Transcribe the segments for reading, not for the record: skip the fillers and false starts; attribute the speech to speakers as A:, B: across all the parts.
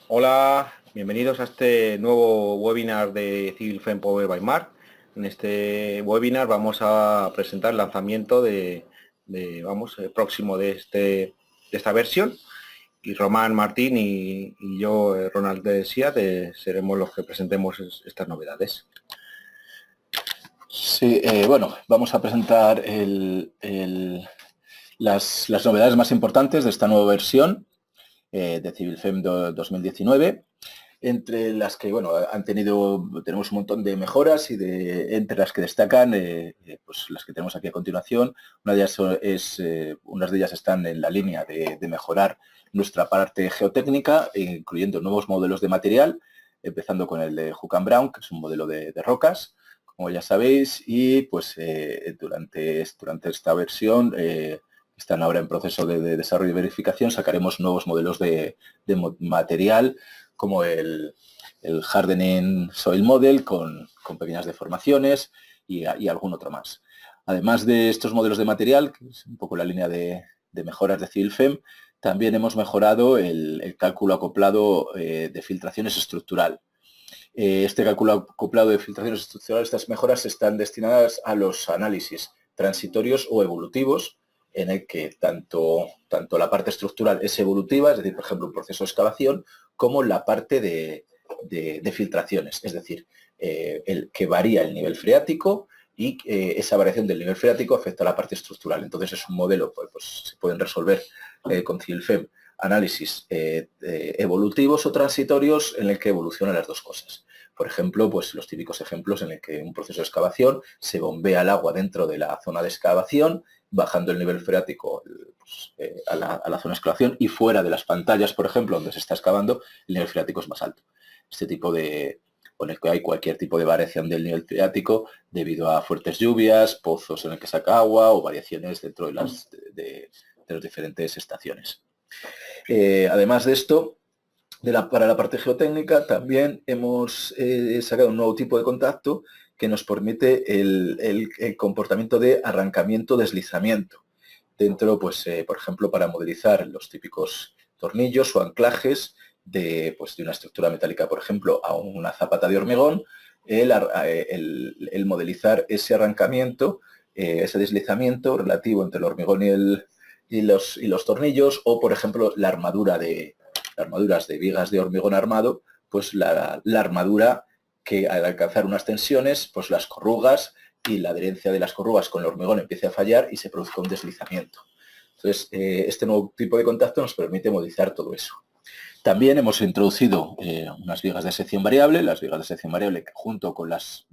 A: Hola, bienvenidos a este nuevo webinar de Civil Frame Power by Mark. En este webinar vamos a presentar el lanzamiento próximo de esta versión. Y Román Martín y yo, Ronald de Sia, seremos los que presentemos estas novedades.
B: Sí, bueno, vamos a presentar las novedades más importantes de esta nueva versión de Civil Frame 2019, entre las que, bueno, tenemos un montón de mejoras y entre las que destacan, pues las que tenemos aquí a continuación. Unas de ellas están en la línea de mejorar nuestra parte geotécnica, incluyendo nuevos modelos de material, empezando con el de Hook and Brown, que es un modelo de rocas, como ya sabéis, y pues durante esta versión están ahora en proceso de desarrollo y verificación, sacaremos nuevos modelos de material, como el Hardening Soil Model con pequeñas deformaciones y algún otro más. Además de estos modelos de material, que es un poco la línea de mejoras de Civil Frame, también hemos mejorado el cálculo acoplado de filtraciones estructural. Este cálculo acoplado de filtraciones estructurales, estas mejoras están destinadas a los análisis transitorios o evolutivos, en el que tanto la parte estructural es evolutiva, es decir, por ejemplo, un proceso de excavación, como la parte de filtraciones, es decir, el que varía el nivel freático y esa variación del nivel freático afecta a la parte estructural. Entonces es un modelo, pues se pueden resolver con Civil Frame análisis evolutivos o transitorios en el que evolucionan las dos cosas. Por ejemplo, pues los típicos ejemplos en el que un proceso de excavación se bombea el agua dentro de la zona de excavación, bajando el nivel freático pues, a la zona de excavación, y fuera de las pantallas, por ejemplo, donde se está excavando, el nivel freático es más alto. Este tipo de, con el que hay cualquier tipo de variación del nivel freático debido a fuertes lluvias, pozos en el que saca agua o variaciones dentro de las diferentes estaciones. Además de esto, para la parte geotécnica también hemos sacado un nuevo tipo de contacto que nos permite el comportamiento de arrancamiento-deslizamiento. Dentro, pues, por ejemplo, para modelizar los típicos tornillos o anclajes de una estructura metálica, por ejemplo, a una zapata de hormigón, el modelizar ese arrancamiento, ese deslizamiento relativo entre el hormigón y los tornillos, o, por ejemplo, armaduras de vigas de hormigón armado, pues la armadura que al alcanzar unas tensiones, pues las corrugas y la adherencia de las corrugas con el hormigón empiece a fallar y se produzca un deslizamiento. Entonces, este nuevo tipo de contacto nos permite modelizar todo eso. También hemos introducido unas vigas de sección variable, las vigas de sección variable junto con los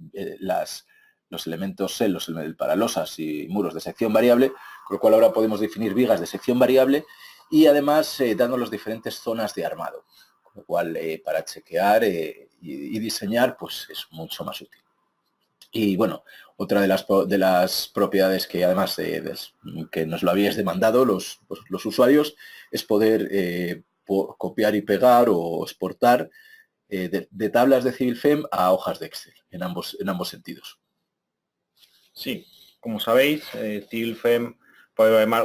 B: elementos SEL, los paralosas y muros de sección variable, con lo cual ahora podemos definir vigas de sección variable y además dando las diferentes zonas de armado, con lo cual para chequear y diseñar pues es mucho más útil. Y bueno, otra de las propiedades que además que nos lo habíais demandado los usuarios es poder copiar y pegar o exportar de tablas de Civil Frame a hojas de Excel, en ambos sentidos.
A: Sí, como sabéis, Civil Frame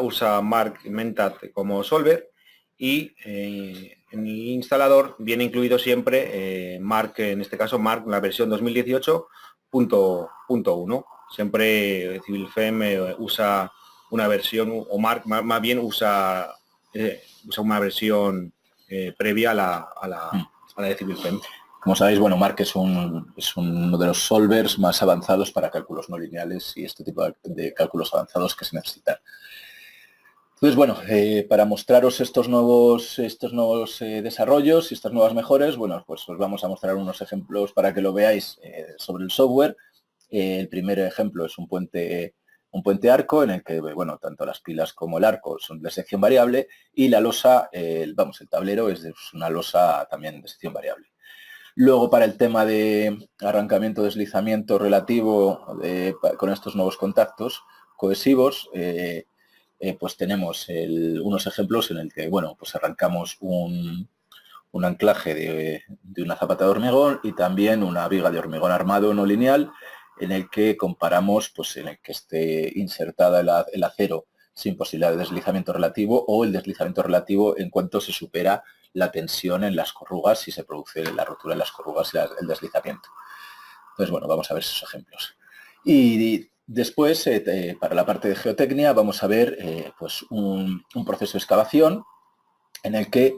A: usa Mark Mentat como solver y en el instalador viene incluido siempre Mark, en este caso Mark, la versión 2018.1. Siempre Civil Frame usa una versión, o Mark más bien usa una versión previa a la de Civil Frame.
B: Como sabéis, bueno, Mark es uno de los solvers más avanzados para cálculos no lineales y este tipo de cálculos avanzados que se necesitan. Entonces, bueno, para mostraros estos nuevos desarrollos y estas nuevas mejoras, bueno, pues os vamos a mostrar unos ejemplos para que lo veáis sobre el software. El primer ejemplo es un puente arco en el que, bueno, tanto las pilas como el arco son de sección variable y la losa, el tablero es una losa también de sección variable. Luego, para el tema de arrancamiento, deslizamiento relativo con estos nuevos contactos cohesivos, pues tenemos unos ejemplos en el que, bueno, pues arrancamos un anclaje de una zapata de hormigón y también una viga de hormigón armado no lineal, en el que comparamos, pues en el que esté insertada el acero sin posibilidad de deslizamiento relativo o el deslizamiento relativo en cuanto se supera la tensión en las corrugas si se produce la rotura en las corrugas y el deslizamiento. Entonces, bueno, vamos a ver esos ejemplos. Y después, para la parte de geotecnia, vamos a ver pues un proceso de excavación en el que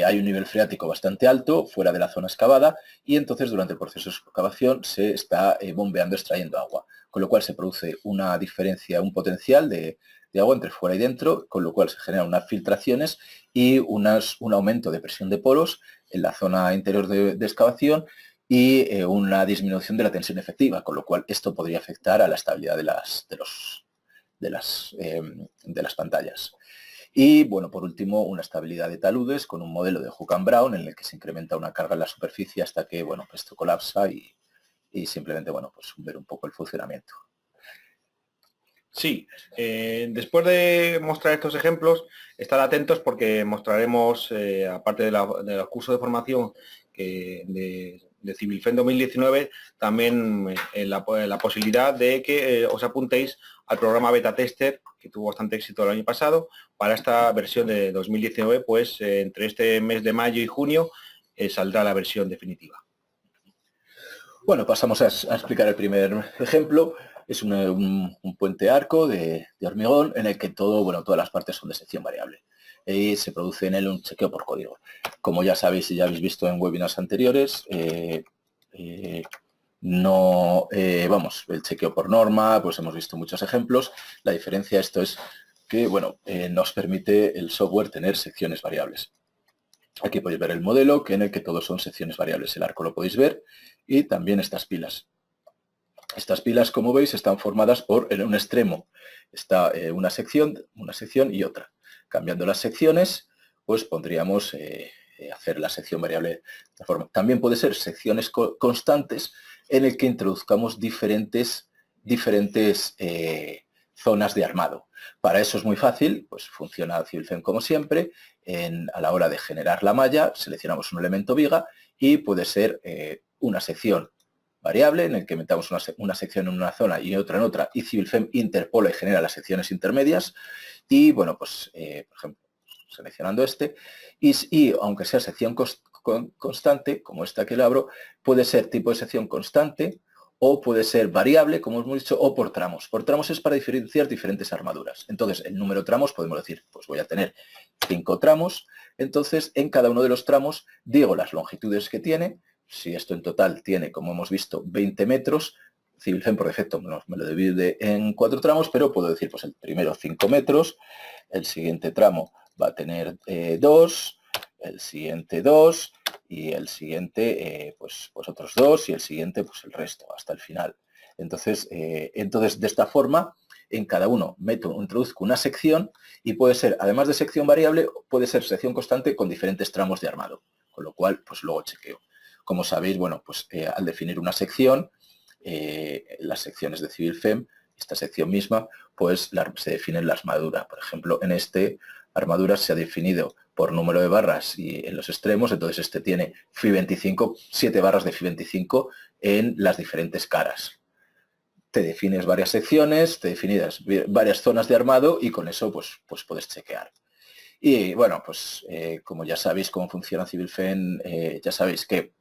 B: hay un nivel freático bastante alto fuera de la zona excavada y entonces durante el proceso de excavación se está bombeando, extrayendo agua, con lo cual se produce una diferencia, un potencial de agua entre fuera y dentro, con lo cual se generan unas filtraciones y un aumento de presión de poros en la zona interior de excavación y una disminución de la tensión efectiva, con lo cual esto podría afectar a la estabilidad de las pantallas. Y, bueno, por último, una estabilidad de taludes con un modelo de Hook and Brown en el que se incrementa una carga en la superficie hasta que, bueno, esto colapsa y simplemente, bueno, pues ver un poco el funcionamiento.
A: Sí, después de mostrar estos ejemplos, estar atentos porque mostraremos, aparte de los cursos de formación de CivilFem 2019, también la posibilidad de que os apuntéis al programa Beta Tester, que tuvo bastante éxito el año pasado. Para esta versión de 2019, pues entre este mes de mayo y junio saldrá la versión definitiva.
B: Bueno, pasamos a explicar el primer ejemplo. Es un puente arco de hormigón en el que todas las partes son de sección variable y se produce en él un chequeo por código. Como ya sabéis y ya habéis visto en webinars anteriores, el chequeo por norma, pues hemos visto muchos ejemplos. La diferencia esto es que, bueno, nos permite el software tener secciones variables. Aquí podéis ver el modelo en el que todos son secciones variables. El arco lo podéis ver y también estas pilas. Estas pilas, como veis, están formadas por, en un extremo está una sección y otra. Cambiando las secciones, pues podríamos hacer la sección variable de esta forma. También puede ser secciones constantes en el que introduzcamos diferentes zonas de armado. Para eso es muy fácil, pues funciona CivilFem como siempre. A la hora de generar la malla, seleccionamos un elemento viga y puede ser una sección variable en el que metamos una sección en una zona y otra en otra, y CivilFem interpola y genera las secciones intermedias. Y, bueno, pues, por ejemplo, seleccionando y aunque sea sección constante, como esta que le abro, puede ser tipo de sección constante o puede ser variable, como hemos dicho, o por tramos. Por tramos es para diferenciar diferentes armaduras. Entonces, el número de tramos podemos decir, pues voy a tener 5 tramos, entonces en cada uno de los tramos digo las longitudes que tiene. Si esto en total tiene, como hemos visto, 20 metros, CivilFem por defecto me lo divide en 4 tramos, pero puedo decir, pues el primero 5 metros, el siguiente tramo va a tener 2, el siguiente 2 y el siguiente pues otros 2 y el siguiente pues el resto hasta el final. Entonces de esta forma en cada uno introduzco una sección y puede ser, además de sección variable, puede ser sección constante con diferentes tramos de armado, con lo cual pues luego chequeo. Como sabéis, bueno, pues al definir una sección, las secciones de CivilFem, esta sección misma, pues se definen la armadura. Por ejemplo, en armadura se ha definido por número de barras y en los extremos, entonces este tiene FI 25, 7 barras de FI 25 en las diferentes caras. Te defines varias secciones, te defines varias zonas de armado y con eso pues puedes chequear. Y, bueno, pues como ya sabéis cómo funciona CivilFem, ya sabéis que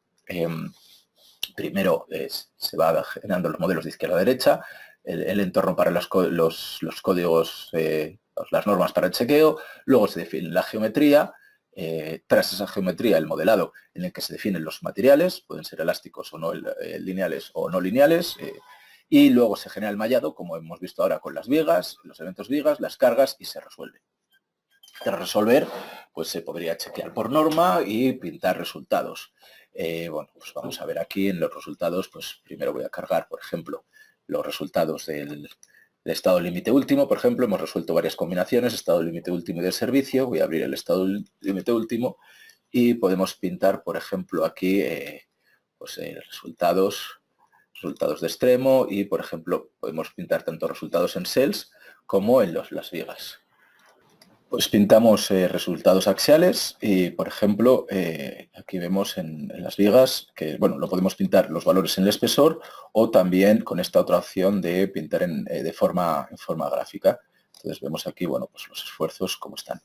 B: primero se va generando los modelos de izquierda a derecha, el entorno para los códigos, las normas para el chequeo, luego se define la geometría, tras esa geometría el modelado en el que se definen los materiales, pueden ser elásticos o no, lineales o no lineales, y luego se genera el mallado, como hemos visto ahora con las vigas, los elementos vigas, las cargas, y se resuelve. Tras resolver, pues se podría chequear por norma y pintar resultados. Bueno, pues vamos a ver aquí en los resultados, pues primero voy a cargar, por ejemplo, los resultados del estado límite último. Por ejemplo, hemos resuelto varias combinaciones, estado límite último y del servicio. Voy a abrir el estado límite último y podemos pintar, por ejemplo, aquí pues, resultados de extremo y, por ejemplo, podemos pintar tanto resultados en cells como en las vigas. Pues pintamos resultados axiales y, por ejemplo, aquí vemos en las vigas que, bueno, lo podemos pintar los valores en el espesor o también con esta otra opción de pintar en forma gráfica. Entonces vemos aquí, bueno, pues los esfuerzos como están.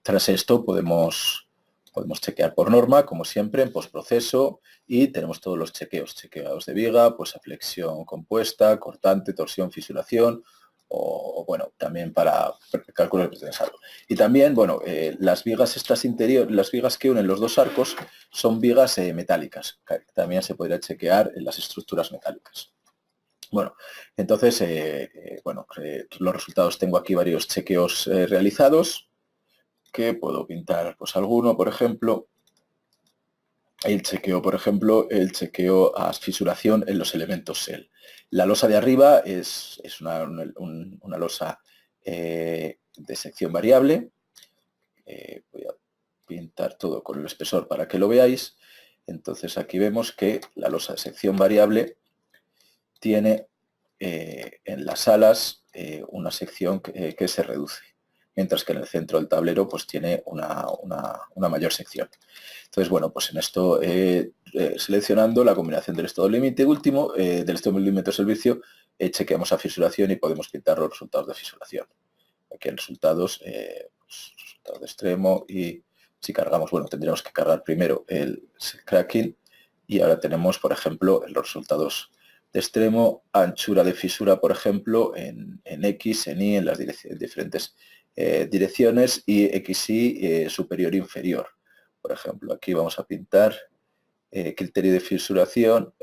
B: Tras esto podemos Podemos chequear por norma, como siempre, en postproceso, y tenemos todos los chequeados de viga, pues a flexión compuesta, cortante, torsión, fisuración, o bueno, también para cálculo de pretensado. Y también, bueno, las vigas estas interiores, las vigas que unen los dos arcos, son vigas metálicas, que también se podría chequear en las estructuras metálicas. Bueno, entonces, bueno, los resultados, tengo aquí varios chequeos realizados, que puedo pintar pues alguno, por ejemplo, el chequeo a fisuración en los elementos SEL. La losa de arriba es una losa de sección variable. Voy a pintar todo con el espesor para que lo veáis. Entonces aquí vemos que la losa de sección variable tiene en las alas una sección que se reduce, mientras que en el centro del tablero pues tiene una mayor sección. Entonces, bueno, pues en esto seleccionando la combinación del estado límite último, del estado límite de servicio, chequeamos a fisuración y podemos pintar los resultados de fisuración. Aquí en resultados, pues, resultado de extremo, y si cargamos, bueno, tendríamos que cargar primero el cracking, y ahora tenemos, por ejemplo, los resultados de extremo, anchura de fisura, por ejemplo, en X, en Y, en las diferentes direcciones, y XY superior e inferior. Por ejemplo, aquí vamos a pintar criterio de fisuración.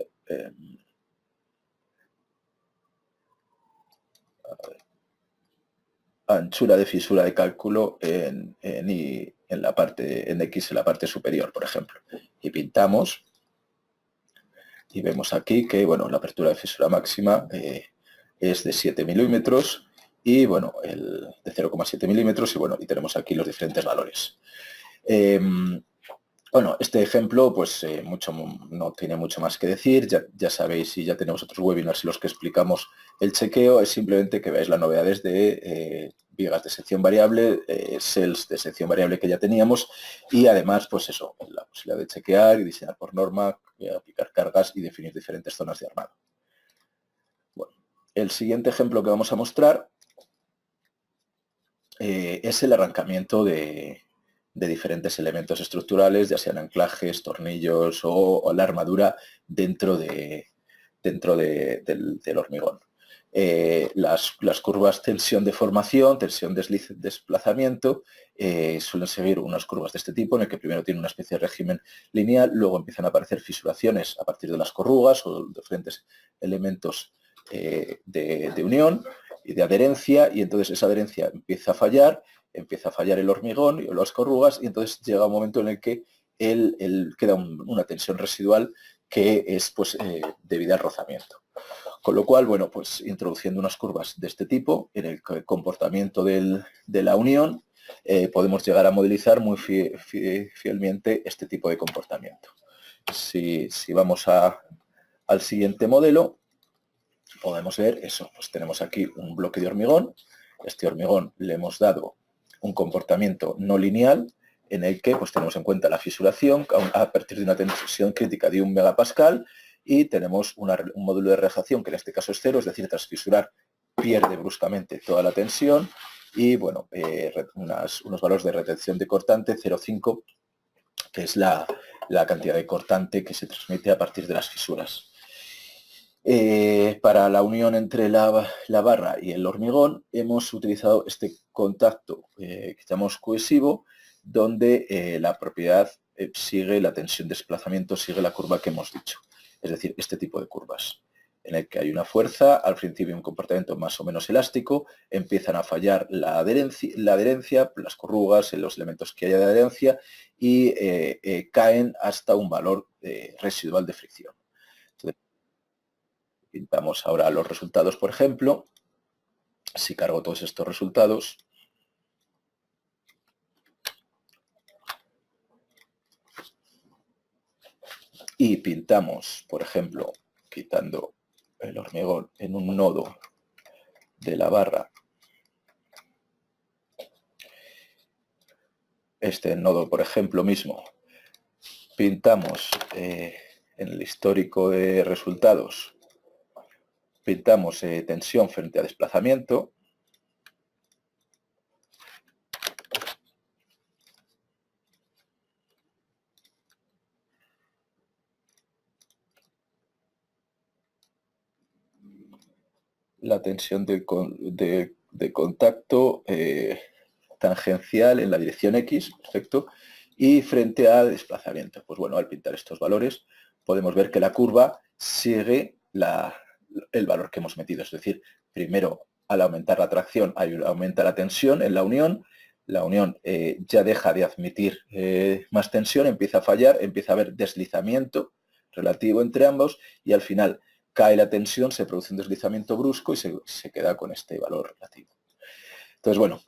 B: Anchura de fisura de cálculo en Y, en X, en la parte superior, por ejemplo. Y pintamos. Y vemos aquí que, bueno, la apertura de fisura máxima es de 7 milímetros, y, bueno, de 0,7 milímetros, y, bueno, y tenemos aquí los diferentes valores. Bueno, este ejemplo pues no tiene mucho más que decir, ya sabéis, y ya tenemos otros webinars en los que explicamos el chequeo. Es simplemente que veáis las novedades de vigas de sección variable, cells de sección variable que ya teníamos, y además pues eso, la posibilidad de chequear y diseñar por norma, aplicar cargas y definir diferentes zonas de armado. Bueno, el siguiente ejemplo que vamos a mostrar es el arrancamiento de diferentes elementos estructurales, ya sean anclajes, tornillos o la armadura dentro del hormigón. Las curvas tensión-deformación, tensión-desplazamiento, suelen seguir unas curvas de este tipo, en el que primero tiene una especie de régimen lineal, luego empiezan a aparecer fisuraciones a partir de las corrugas o diferentes elementos de unión y de adherencia, y entonces esa adherencia empieza a fallar el hormigón y las corrugas, y entonces llega un momento en el que queda una tensión residual que es pues debida al rozamiento. Con lo cual, bueno, pues introduciendo unas curvas de este tipo en el comportamiento de la unión, podemos llegar a modelizar muy fielmente este tipo de comportamiento. Si vamos al siguiente modelo, podemos ver eso, pues tenemos aquí un bloque de hormigón. Este hormigón le hemos dado un comportamiento no lineal, en el que pues tenemos en cuenta la fisuración a partir de una tensión crítica de 1 megapascal, y tenemos un módulo de relajación que en este caso es 0, es decir, tras fisurar pierde bruscamente toda la tensión, y, bueno, unos valores de retención de cortante 0,5, que es la cantidad de cortante que se transmite a partir de las fisuras. Para la unión entre la barra y el hormigón hemos utilizado este contacto que llamamos cohesivo, donde la propiedad sigue la tensión-desplazamiento, sigue la curva que hemos dicho. Es decir, este tipo de curvas, en el que hay una fuerza, al principio un comportamiento más o menos elástico, empiezan a fallar la adherencia, las corrugas, los elementos que haya de adherencia, y caen hasta un valor residual de fricción. Entonces, pintamos ahora los resultados, por ejemplo. Si cargo todos estos resultados, y pintamos, por ejemplo, quitando el hormigón en un nodo de la barra, este nodo, por ejemplo, mismo, pintamos en el histórico de resultados, pintamos tensión frente a desplazamiento, la tensión de contacto tangencial en la dirección X, perfecto, y frente a desplazamiento. Pues bueno, al pintar estos valores podemos ver que la curva sigue el valor que hemos metido, es decir, primero al aumentar la tracción aumenta la tensión en la unión ya deja de admitir más tensión, empieza a fallar, empieza a haber deslizamiento relativo entre ambos y al final cae la tensión, se produce un deslizamiento brusco y se queda con este valor relativo. Entonces, bueno,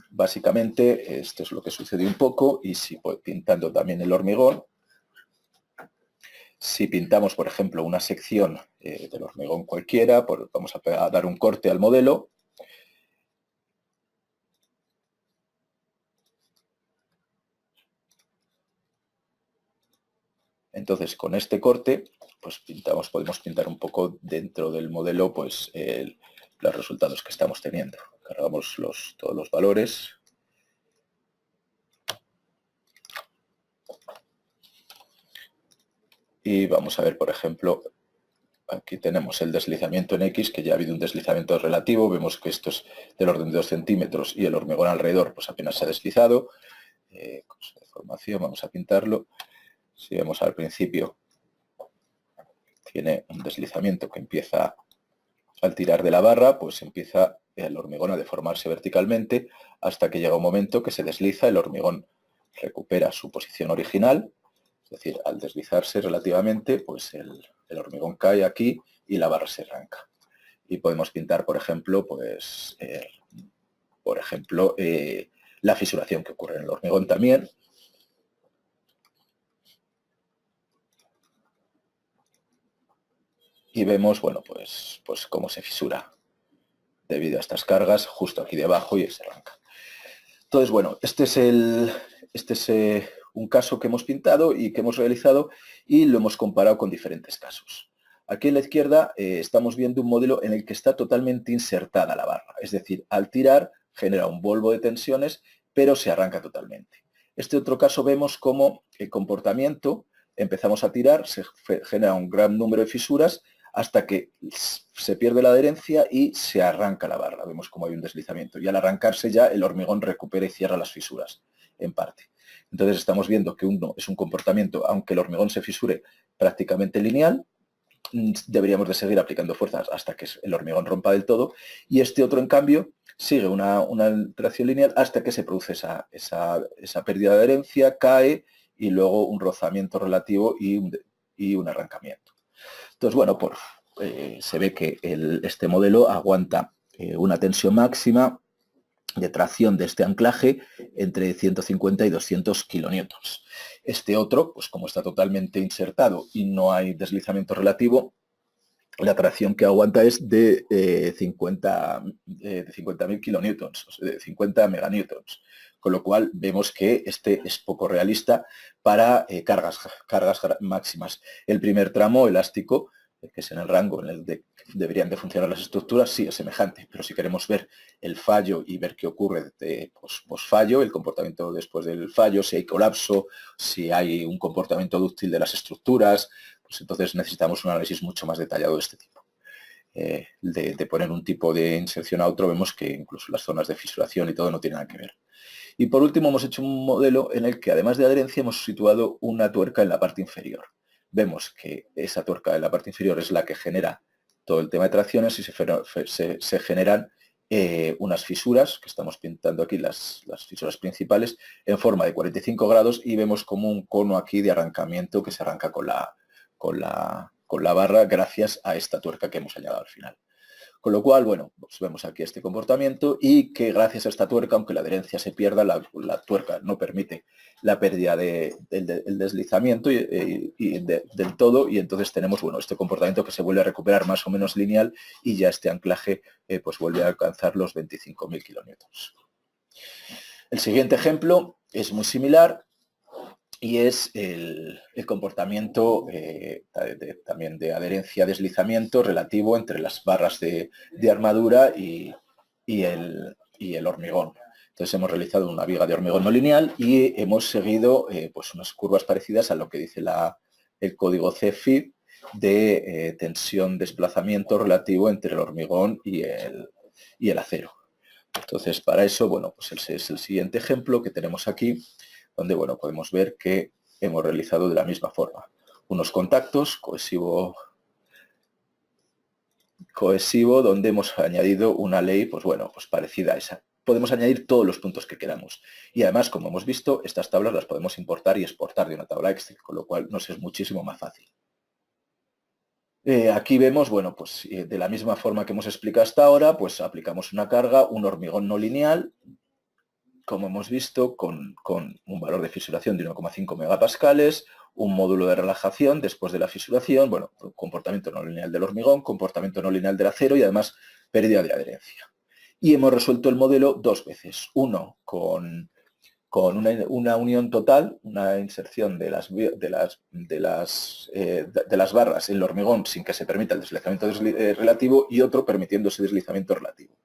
B: básicamente esto es lo que sucede un poco y si pintando también el hormigón, si pintamos, por ejemplo, una sección del hormigón cualquiera, vamos a dar un corte al modelo. Entonces, con este corte, pues podemos pintar un poco dentro del modelo pues, los resultados que estamos teniendo. Cargamos todos los valores. Y vamos a ver, por ejemplo, aquí tenemos el deslizamiento en X, que ya ha habido un deslizamiento relativo. Vemos que esto es del orden de 2 centímetros y el hormigón alrededor pues apenas se ha deslizado. Cosa de formación, vamos a pintarlo. Si vemos al principio, tiene un deslizamiento que empieza al tirar de la barra, pues empieza el hormigón a deformarse verticalmente hasta que llega un momento que se desliza, el hormigón recupera su posición original, es decir, al deslizarse relativamente, pues el hormigón cae aquí y la barra se arranca. Y podemos pintar, por ejemplo, pues, la fisuración que ocurre en el hormigón también. Y vemos, bueno, pues cómo se fisura debido a estas cargas justo aquí debajo y se arranca. Entonces, bueno, este es un caso que hemos pintado y que hemos realizado y lo hemos comparado con diferentes casos. Aquí en la izquierda estamos viendo un modelo en el que está totalmente insertada la barra, es decir, al tirar genera un volvo de tensiones, pero se arranca totalmente. Este otro caso vemos cómo el comportamiento, empezamos a tirar, se genera un gran número de fisuras, hasta que se pierde la adherencia y se arranca la barra. Vemos cómo hay un deslizamiento. Y al arrancarse ya el hormigón recupera y cierra las fisuras, en parte. Entonces estamos viendo que uno es un comportamiento, aunque el hormigón se fisure, prácticamente lineal. Deberíamos de seguir aplicando fuerzas hasta que el hormigón rompa del todo. Y este otro, en cambio, sigue una tracción lineal hasta que se produce esa pérdida de adherencia, cae y luego un rozamiento relativo y un arrancamiento. Entonces, bueno, se ve que este modelo aguanta una tensión máxima de tracción de este anclaje entre 150 y 200 kilonewtons. Este otro, pues como está totalmente insertado y no hay deslizamiento relativo, la tracción que aguanta es de 50.000 kilonewtons, o sea, de 50 meganewtons. Con lo cual vemos que este es poco realista para cargas máximas. El primer tramo elástico, que es en el rango en el que deberían de funcionar las estructuras, sí es semejante, pero si queremos ver el fallo y ver qué ocurre post-fallo, el comportamiento después del fallo, si hay colapso, si hay un comportamiento dúctil de las estructuras, pues entonces necesitamos un análisis mucho más detallado de este tipo. De poner un tipo de inserción a otro, vemos que incluso las zonas de fisuración y todo no tienen nada que ver. Y por último hemos hecho un modelo en el que además de adherencia hemos situado una tuerca en la parte inferior. Vemos que esa tuerca en la parte inferior es la que genera todo el tema de tracciones y se generan unas fisuras, que estamos pintando aquí las fisuras principales, en forma de 45 grados y vemos como un cono aquí de arrancamiento que se arranca con la barra gracias a esta tuerca que hemos añadido al final. Con lo cual, bueno, pues vemos aquí este comportamiento y que gracias a esta tuerca, aunque la adherencia se pierda, la tuerca no permite la pérdida del deslizamiento del todo y entonces tenemos, bueno, este comportamiento que se vuelve a recuperar más o menos lineal y ya este anclaje pues vuelve a alcanzar los 25.000 kilonewtons. El siguiente ejemplo es muy similar y es el comportamiento también de adherencia-deslizamiento relativo entre las barras de armadura y el hormigón. Entonces hemos realizado una viga de hormigón no lineal y hemos seguido pues unas curvas parecidas a lo que dice el código CFIB de tensión-desplazamiento relativo entre el hormigón y el acero. Entonces, para eso, bueno, pues ese es el siguiente ejemplo que tenemos aquí, donde, bueno, podemos ver que hemos realizado de la misma forma unos contactos cohesivo, donde hemos añadido una ley, pues bueno, pues parecida a esa. Podemos añadir todos los puntos que queramos. Y además, como hemos visto, estas tablas las podemos importar y exportar de una tabla Excel, con lo cual nos es muchísimo más fácil. Aquí vemos, bueno, pues de la misma forma que hemos explicado hasta ahora, pues aplicamos una carga, un hormigón no lineal, como hemos visto, con un valor de fisuración de 1,5 megapascales, un módulo de relajación después de la fisuración, bueno, comportamiento no lineal del hormigón, comportamiento no lineal del acero y además pérdida de adherencia. Y hemos resuelto el modelo dos veces. Uno con una unión total, una inserción de las barras en el hormigón sin que se permita el deslizamiento relativo, y otro permitiendo ese deslizamiento relativo.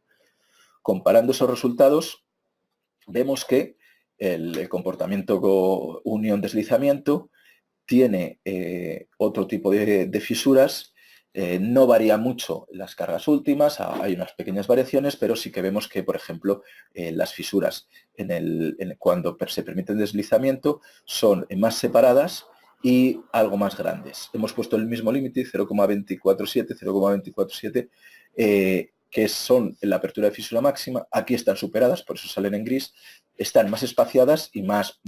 B: Comparando esos resultados, vemos que el comportamiento unión-deslizamiento tiene otro tipo de fisuras. No varía mucho las cargas últimas, hay unas pequeñas variaciones, pero sí que vemos que, por ejemplo, las fisuras cuando se permite el deslizamiento son más separadas y algo más grandes. Hemos puesto el mismo límite, 0,247, 0,247, que son en la apertura de fisura máxima. Aquí están superadas, por eso salen en gris, están más espaciadas y más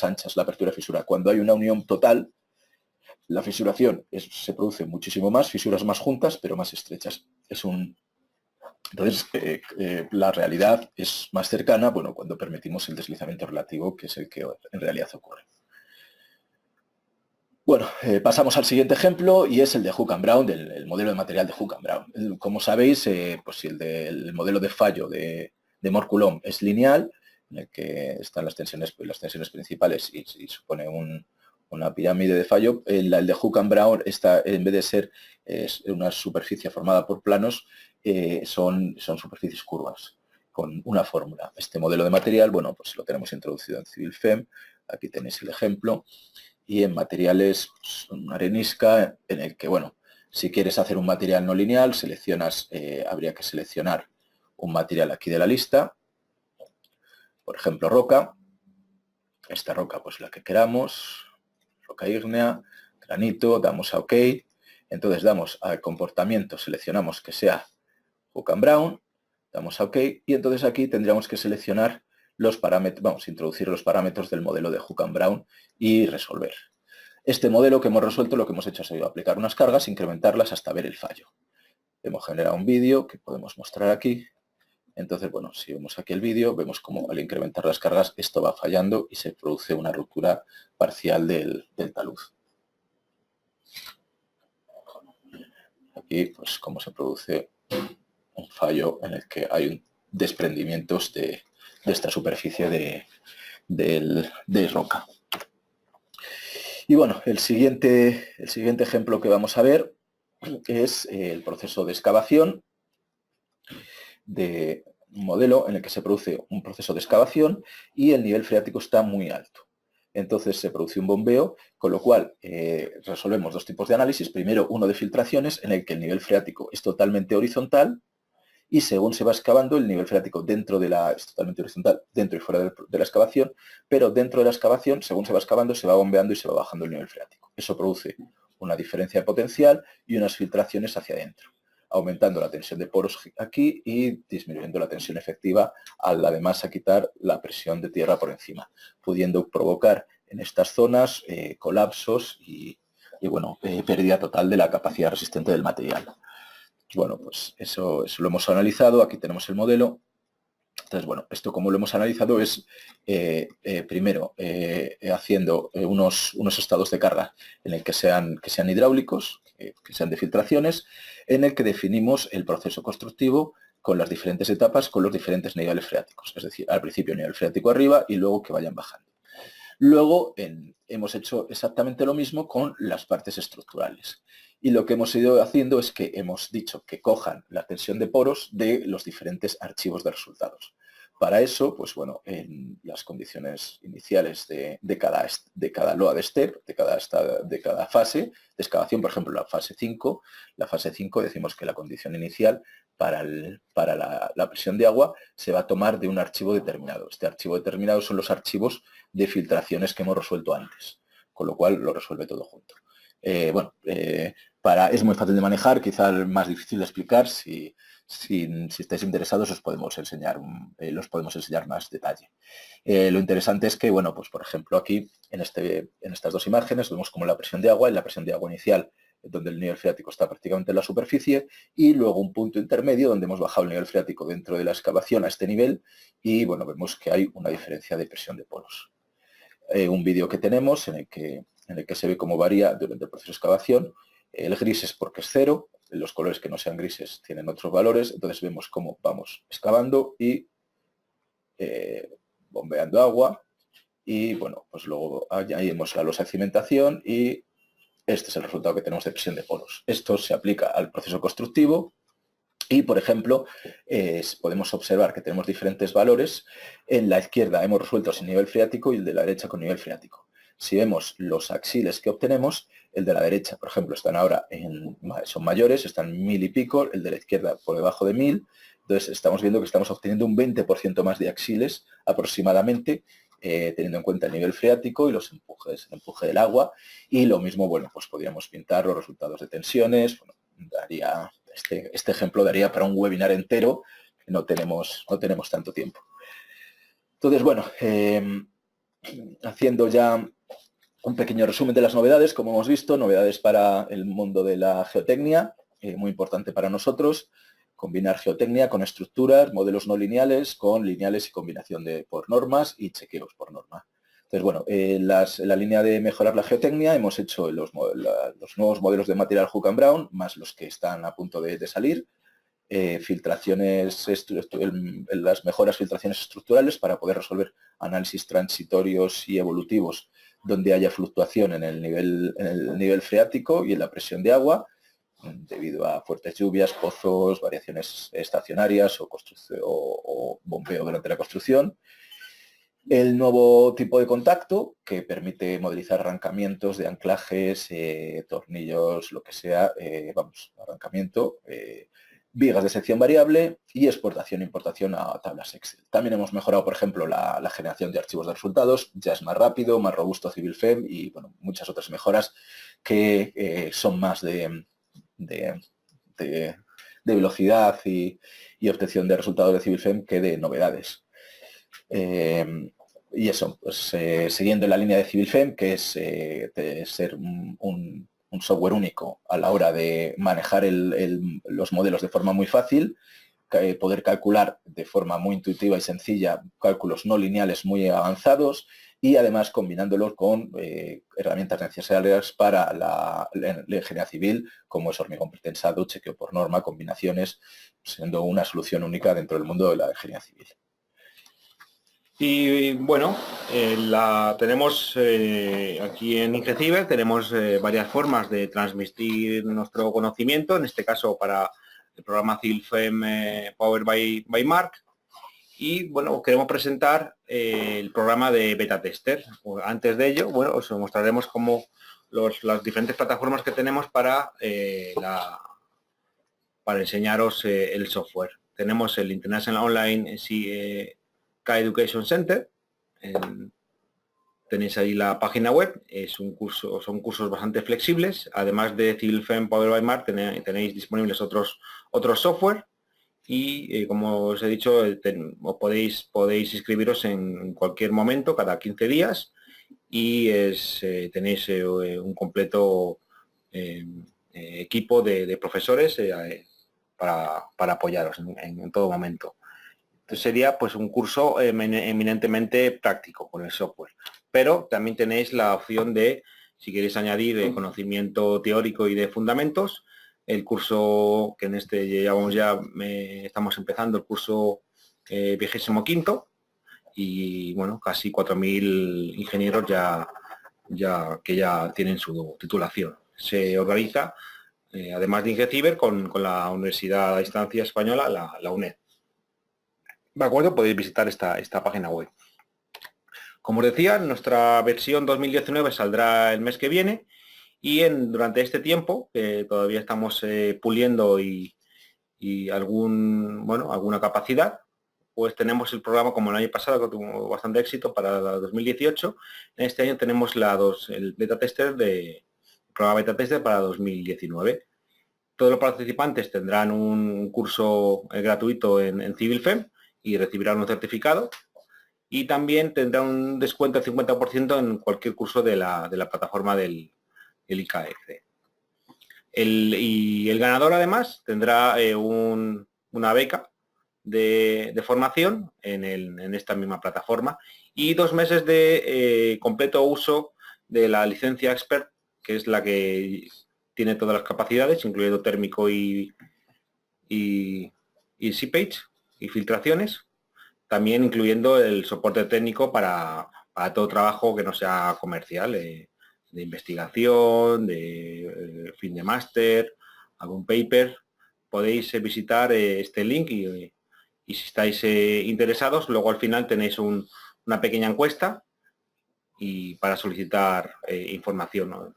B: anchas la apertura de fisura. Cuando hay una unión total, la fisuración se produce muchísimo más, fisuras más juntas, pero más estrechas. Entonces, la realidad es más cercana, bueno, cuando permitimos el deslizamiento relativo, que es el que en realidad ocurre. Bueno, pasamos al siguiente ejemplo, y es el de Hook and Brown, el modelo de material de Hook and Brown. Como sabéis, pues si el modelo de fallo de Moore-Coulomb es lineal, en el que están las tensiones principales y supone una pirámide de fallo, el de Hook and Brown está, en vez de ser una superficie formada por planos, son superficies curvas, con una fórmula. Este modelo de material, bueno, pues lo tenemos introducido en CivilFEM, aquí tenéis el ejemplo, y en materiales, pues, una arenisca, en el que, bueno, si quieres hacer un material no lineal, habría que seleccionar un material aquí de la lista, por ejemplo, roca. Esta roca, pues la que queramos, roca ígnea, granito, damos a OK. Entonces damos al comportamiento, seleccionamos que sea Hook and Brown, damos a OK, y entonces aquí tendríamos que seleccionar los parámetros, vamos a introducir los parámetros del modelo de Hook and Brown y resolver. Este modelo que hemos resuelto, lo que hemos hecho ha sido aplicar unas cargas, incrementarlas hasta ver el fallo. Hemos generado un vídeo que podemos mostrar aquí. Entonces, bueno, si vemos aquí el vídeo, vemos cómo al incrementar las cargas esto va fallando y se produce una ruptura parcial del talud. Aquí, pues, cómo se produce un fallo en el que hay desprendimientos de esta superficie de roca. Y bueno, el siguiente ejemplo que vamos a ver es el proceso de excavación de un modelo en el que se produce un proceso de excavación y el nivel freático está muy alto. Entonces se produce un bombeo, con lo cual resolvemos dos tipos de análisis. Primero, uno de filtraciones, en el que el nivel freático es totalmente horizontal, y según se va excavando, el nivel freático es totalmente horizontal, dentro y fuera de la excavación, pero dentro de la excavación, según se va excavando, se va bombeando y se va bajando el nivel freático. Eso produce una diferencia de potencial y unas filtraciones hacia adentro, aumentando la tensión de poros aquí y disminuyendo la tensión efectiva, al además a quitar la presión de tierra por encima, pudiendo provocar en estas zonas colapsos y bueno, pérdida total de la capacidad resistente del material. Bueno, pues eso lo hemos analizado, aquí tenemos el modelo. Entonces, bueno, esto como lo hemos analizado es, primero, haciendo unos estados de carga en el que sean hidráulicos, que sean de filtraciones, en el que definimos el proceso constructivo con las diferentes etapas, con los diferentes niveles freáticos. Es decir, al principio nivel freático arriba y luego que vayan bajando. Luego hemos hecho exactamente lo mismo con las partes estructurales. Y lo que hemos ido haciendo es que hemos dicho que cojan la tensión de poros de los diferentes archivos de resultados. Para eso, pues bueno, en las condiciones iniciales de cada loa de step, de cada fase de excavación, por ejemplo, la fase 5 decimos que la condición inicial para la presión de agua se va a tomar de un archivo determinado. Este archivo determinado son los archivos de filtraciones que hemos resuelto antes, con lo cual lo resuelve todo junto. Es muy fácil de manejar, quizá más difícil de explicar. Si estáis interesados los podemos enseñar más detalle. Lo interesante es que, bueno, pues por ejemplo aquí en estas dos imágenes vemos como la presión de agua y la presión de agua inicial, donde el nivel freático está prácticamente en la superficie, y luego un punto intermedio donde hemos bajado el nivel freático dentro de la excavación a este nivel y, bueno, vemos que hay una diferencia de presión de poros. Un vídeo que tenemos en el que se ve cómo varía durante el proceso de excavación. El gris es porque es 0, los colores que no sean grises tienen otros valores, entonces vemos cómo vamos excavando y bombeando agua, y bueno, pues luego añadimos la losa de cimentación y este es el resultado que tenemos de presión de poros. Esto se aplica al proceso constructivo y, por ejemplo, podemos observar que tenemos diferentes valores. En la izquierda hemos resuelto sin nivel freático y el de la derecha con nivel freático. Si vemos los axiles que obtenemos, el de la derecha, por ejemplo, son mayores, están 1000 y pico, el de la izquierda por debajo de 1000. Entonces estamos viendo que estamos obteniendo un 20% más de axiles aproximadamente, teniendo en cuenta el nivel freático y los empujes, el empuje del agua. Y lo mismo, bueno, pues podríamos pintar los resultados de tensiones. Bueno, este ejemplo daría para un webinar entero, que no tenemos tanto tiempo. Entonces, bueno, haciendo ya un pequeño resumen de las novedades, como hemos visto, novedades para el mundo de la geotecnia, muy importante para nosotros, combinar geotecnia con estructuras, modelos no lineales, con lineales y combinación por normas y chequeos por norma. Entonces, bueno, en la línea de mejorar la geotecnia hemos hecho los nuevos modelos de material Hook and Brown, más los que están a punto de salir, las mejoras filtraciones estructurales para poder resolver análisis transitorios y evolutivos donde haya fluctuación en el nivel freático y en la presión de agua, debido a fuertes lluvias, pozos, variaciones estacionarias o bombeo durante la construcción. El nuevo tipo de contacto, que permite modelizar arrancamientos de anclajes, tornillos, lo que sea, arrancamiento, vigas de sección variable y exportación e importación a tablas Excel. También hemos mejorado, por ejemplo, la generación de archivos de resultados, ya es más rápido, más robusto CivilFEM y, bueno, muchas otras mejoras que son más de velocidad y obtención de resultados de CivilFEM que de novedades. Y eso, pues siguiendo la línea de CivilFEM, que es de ser un software único a la hora de manejar los modelos de forma muy fácil, poder calcular de forma muy intuitiva y sencilla cálculos no lineales muy avanzados y además combinándolos con herramientas necesarias para la ingeniería civil, como es hormigón pretensado, chequeo por norma, combinaciones, siendo una solución única dentro del mundo de la ingeniería civil.
A: Y bueno, tenemos aquí en IngeCiber tenemos varias formas de transmitir nuestro conocimiento, en este caso para el programa CivilFEM Powered by Mark. Y bueno, queremos presentar el programa de beta tester. Antes de ello, bueno, os mostraremos cómo las diferentes plataformas que tenemos para enseñaros el software. Tenemos el International Online K-Education Center. Tenéis ahí la página web, son cursos bastante flexibles. Además de CivilFEM Powered by Mark, tenéis disponibles otros software y como os he dicho, podéis inscribiros en cualquier momento, cada 15 días, y tenéis un completo equipo de profesores para apoyaros en todo momento. Entonces sería pues un curso eminentemente práctico con el software, pero también tenéis la opción de, si queréis añadir conocimiento teórico y de fundamentos, el curso que en este estamos empezando el curso 25º y bueno, casi 4000 ingenieros que ya tienen su titulación. Se organiza además de IngeCiber con la Universidad a Distancia Española, la UNED. de acuerdo, podéis visitar esta página web. Como os decía, nuestra versión 2019 saldrá el mes que viene y durante este tiempo, que todavía estamos puliendo y alguna capacidad, pues tenemos el programa como el año pasado, que tuvo bastante éxito para la 2018. En este año tenemos el programa beta tester para 2019. Todos los participantes tendrán un curso gratuito en CivilFem y recibirán un certificado. Y también tendrá un descuento del 50% en cualquier curso de la plataforma del IKF. El ganador además tendrá una beca de formación en esta misma plataforma y 2 meses de completo uso de la licencia Expert, que es la que tiene todas las capacidades, incluyendo térmico y Seepage y filtraciones, también incluyendo el soporte técnico para todo trabajo que no sea comercial, de investigación, de fin de máster, algún paper. Podéis visitar este link y si estáis interesados, luego al final tenéis una pequeña encuesta y para solicitar información, ¿no?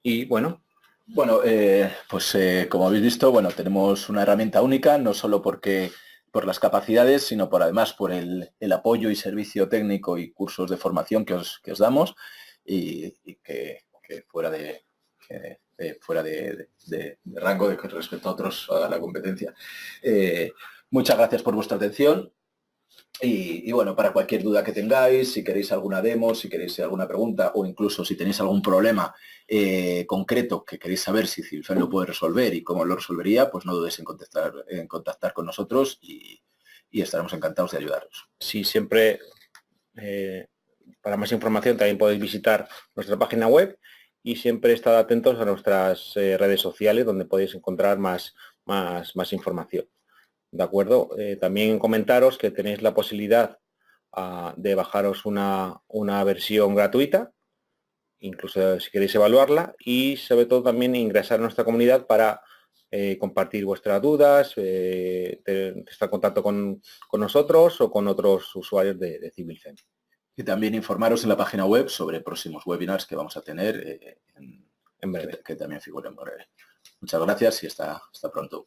A: Y bueno.
B: Bueno, como habéis visto, tenemos una herramienta única, no solo por las capacidades, sino además por el apoyo y servicio técnico y cursos de formación que os damos y que fuera de rango respecto a otros a la competencia. Muchas gracias por vuestra atención. Y bueno, para cualquier duda que tengáis, si queréis alguna demo, si queréis alguna pregunta o incluso si tenéis algún problema concreto que queréis saber si CivilFem lo puede resolver y cómo lo resolvería, pues no dudéis en contactar con nosotros y estaremos encantados de ayudaros.
A: Sí, siempre para más información también podéis visitar nuestra página web y siempre estad atentos a nuestras redes sociales donde podéis encontrar más información. ¿De acuerdo? También comentaros que tenéis la posibilidad de bajaros una versión gratuita, incluso si queréis evaluarla, y sobre todo también ingresar a nuestra comunidad para compartir vuestras dudas, estar en contacto con nosotros o con otros usuarios de CivilFem.
B: Y también informaros en la página web sobre próximos webinars que vamos a tener en breve, que también figuren en breve. Muchas gracias y hasta pronto.